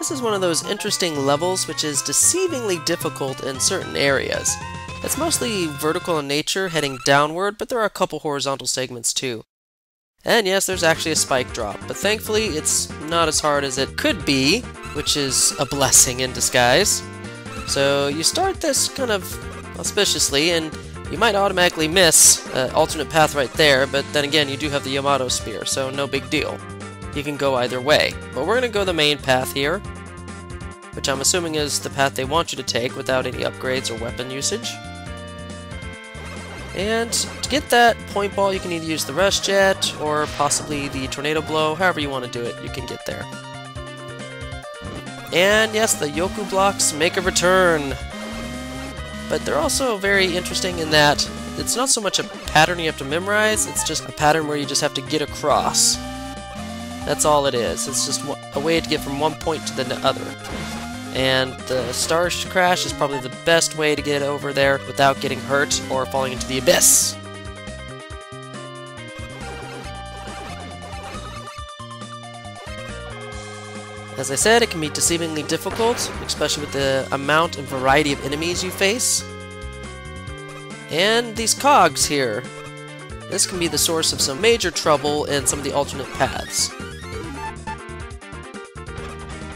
This is one of those interesting levels which is deceivingly difficult in certain areas. It's mostly vertical in nature, heading downward, but there are a couple horizontal segments too. And yes, there's actually a spike drop, but thankfully it's not as hard as it could be, which is a blessing in disguise. So you start this kind of auspiciously, and you might automatically miss an alternate path right there, but then again you do have the Yamato Spear, so no big deal. You can go either way, but we're going to go the main path here, which I'm assuming is the path they want you to take without any upgrades or weapon usage. And to get that point ball, you can either use the Rush Jet or possibly the Tornado Blow. However you want to do it, you can get there. And yes, the Yoku blocks make a return. But they're also very interesting in that it's not so much a pattern you have to memorize, it's just a pattern where you just have to get across. That's all it is. It's just a way to get from one point to the other. And the Star Crash is probably the best way to get over there without getting hurt or falling into the abyss. As I said, it can be deceivingly difficult, especially with the amount and variety of enemies you face. And these cogs here. This can be the source of some major trouble in some of the alternate paths.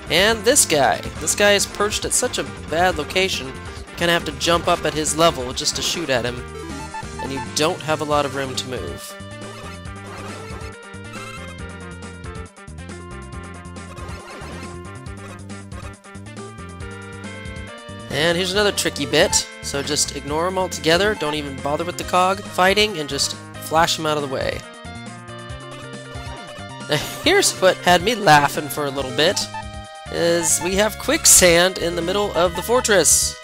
And this guy is perched at such a bad location, you kind of have to jump up at his level just to shoot at him, and you don't have a lot of room to move. And here's another tricky bit, so just ignore them altogether, don't even bother with the cog fighting, and just flash them out of the way. Now here's what had me laughing for a little bit. Is we have quicksand in the middle of the fortress.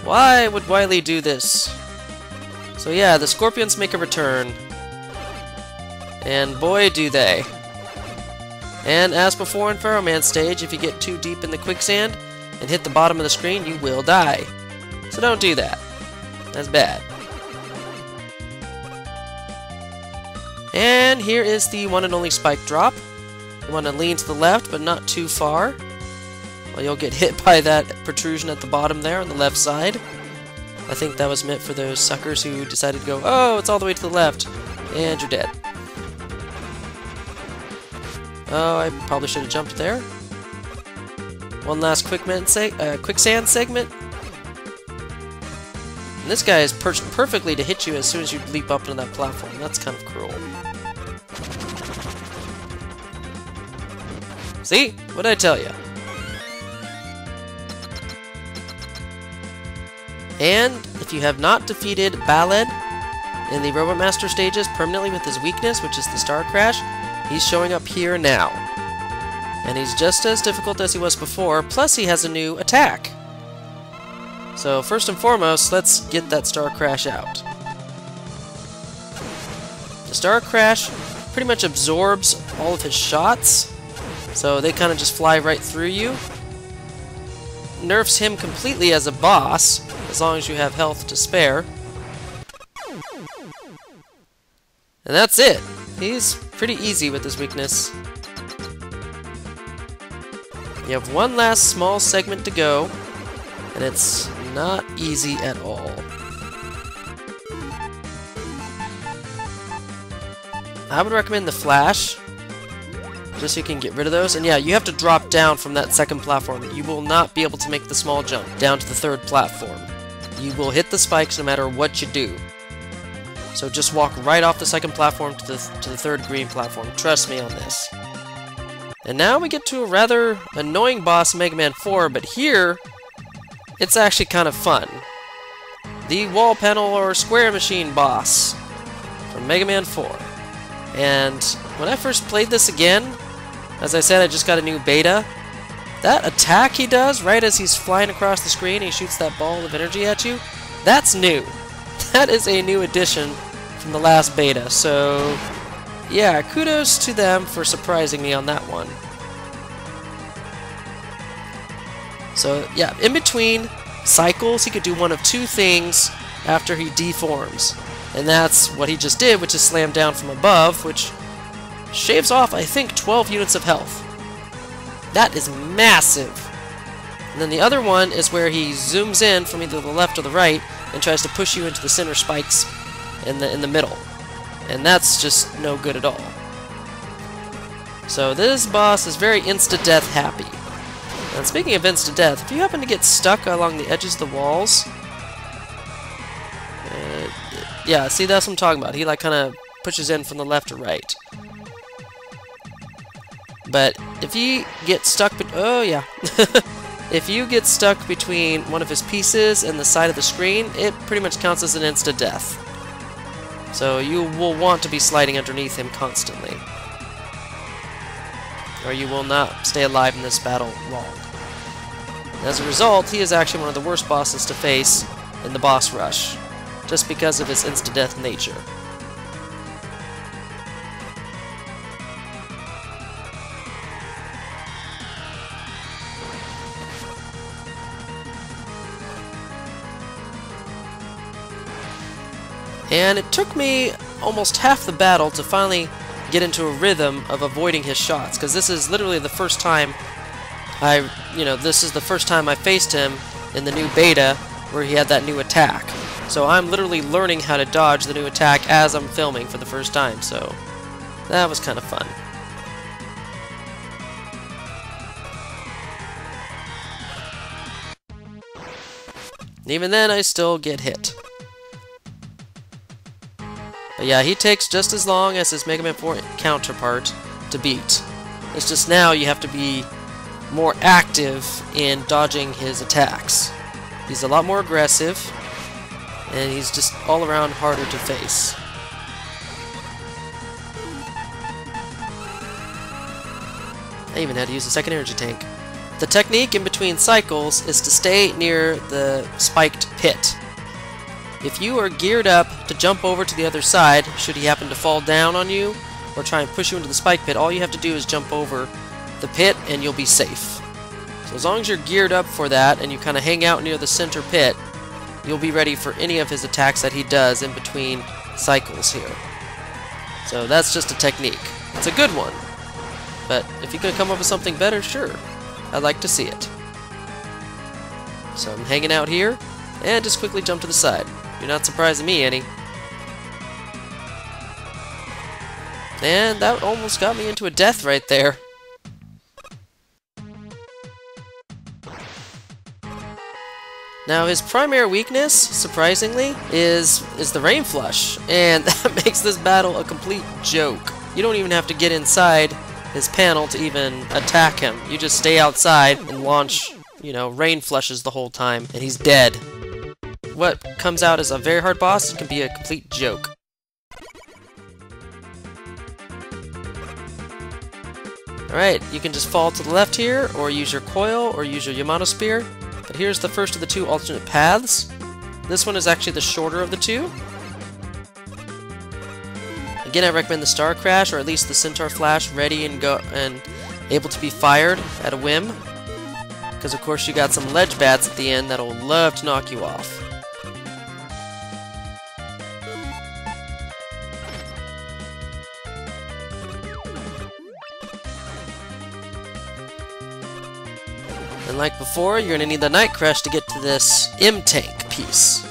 Why would Wily do this? So yeah, the scorpions make a return. And boy do they. And as before in Pharaoh Man stage, if you get too deep in the quicksand and hit the bottom of the screen, you will die. So don't do that. That's bad. And here is the one and only spike drop. You want to lean to the left, but not too far. Well, you'll get hit by that protrusion at the bottom there on the left side. I think that was meant for those suckers who decided to go, oh, it's all the way to the left, and you're dead. Oh, I probably should have jumped there. One last quicksand segment. And this guy is perched perfectly to hit you as soon as you leap up into that platform. That's kind of cruel. See? What did I tell you? And if you have not defeated Ballad in the Robot Master stages permanently with his weakness, which is the Star Crash, he's showing up here now. And he's just as difficult as he was before, plus he has a new attack. So first and foremost, let's get that Star Crash out. The Star Crash pretty much absorbs all of his shots. So they kind of just fly right through you. Nerfs him completely as a boss, as long as you have health to spare. And that's it. He's pretty easy with his weakness. You have one last small segment to go, and it's not easy at all. I would recommend the Flash, just so you can get rid of those. And yeah, you have to drop down from that second platform. You will not be able to make the small jump down to the third platform. You will hit the spikes no matter what you do. So just walk right off the second platform to the third green platform. Trust me on this. And now we get to a rather annoying boss in Mega Man 4, but here, it's actually kind of fun. The wall panel or square machine boss from Mega Man 4. And when I first played this again, as I said, I just got a new beta. That attack he does right as he's flying across the screen, he shoots that ball of energy at you, that's new. That is a new addition from the last beta, so yeah, kudos to them for surprising me on that one. So yeah, in between cycles, he could do one of two things after he deforms. And that's what he just did, which is slam down from above, which shaves off, I think, 12 units of health. That is massive! And then the other one is where he zooms in from either the left or the right and tries to push you into the center spikes in the middle. And that's just no good at all. So this boss is very insta-death happy. And speaking of insta-death, if you happen to get stuck along the edges of the walls... yeah, see, that's what I'm talking about. He like kind of pushes in from the left or right. But if you get stuck... oh, yeah. If you get stuck between one of his pieces and the side of the screen, it pretty much counts as an insta-death. So you will want to be sliding underneath him constantly, or you will not stay alive in this battle long. As a result, he is actually one of the worst bosses to face in the boss rush, just because of his insta-death nature. And it took me almost half the battle to finally get into a rhythm of avoiding his shots, because this is literally the first time this is the first time I faced him in the new beta where he had that new attack. So I'm literally learning how to dodge the new attack as I'm filming for the first time, so that was kind of fun. Even then, I still get hit. But yeah, he takes just as long as his Mega Man 4 counterpart to beat. It's just now you have to be more active in dodging his attacks. He's a lot more aggressive, and he's just all around harder to face. I even had to use a second energy tank. The technique in between cycles is to stay near the spiked pit. If you are geared up to jump over to the other side, should he happen to fall down on you, or try and push you into the spike pit, all you have to do is jump over the pit and you'll be safe. So as long as you're geared up for that, and you kind of hang out near the center pit, you'll be ready for any of his attacks that he does in between cycles here. So that's just a technique. It's a good one, but if you could come up with something better, sure. I'd like to see it. So I'm hanging out here, and just quickly jump to the side. You're not surprising me any. And that almost got me into a death right there. Now his primary weakness, surprisingly, is the Rain Flush, and that makes this battle a complete joke. You don't even have to get inside his panel to even attack him. You just stay outside and launch, Rain Flushes the whole time, and he's dead. What comes out as a very hard boss can be a complete joke. Alright, you can just fall to the left here, or use your coil, or use your Yamato Spear. But here's the first of the two alternate paths. This one is actually the shorter of the two. Again, I recommend the Star Crash, or at least the Centaur Flash, ready and able to be fired at a whim. Because of course you got some ledge bats at the end that'll love to knock you off. And like before, you're going to need the Night Crush to get to this M-Tank piece.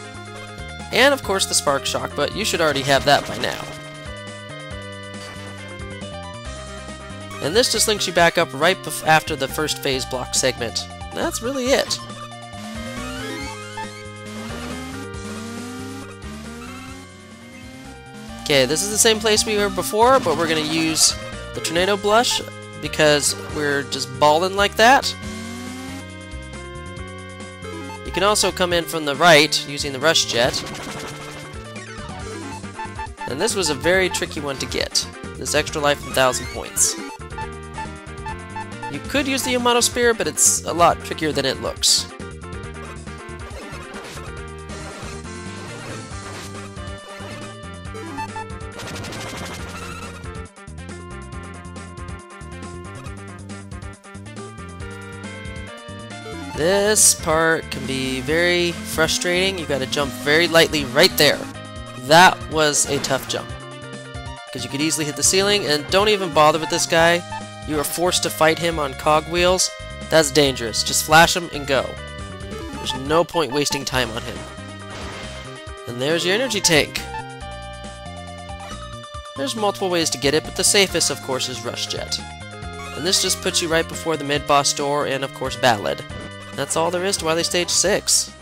And of course the Spark Shock, but you should already have that by now. And this just links you back up right after the first phase block segment. That's really it. Okay, this is the same place we were before, but we're going to use the Tornado Blush because we're just balling like that. You can also come in from the right using the Rush Jet. And this was a very tricky one to get. This extra life of 1,000 points. You could use the Yamato Spear, but it's a lot trickier than it looks. This part can be very frustrating. You gotta jump very lightly right there. That was a tough jump, because you could easily hit the ceiling, and don't even bother with this guy. you are forced to fight him on cogwheels, that's dangerous. Just flash him and go. There's no point wasting time on him. And there's your energy tank. There's multiple ways to get it, but the safest, of course, is Rush Jet. And this just puts you right before the mid-boss door and, of course, Ballad. That's all there is to Wily Stage 6.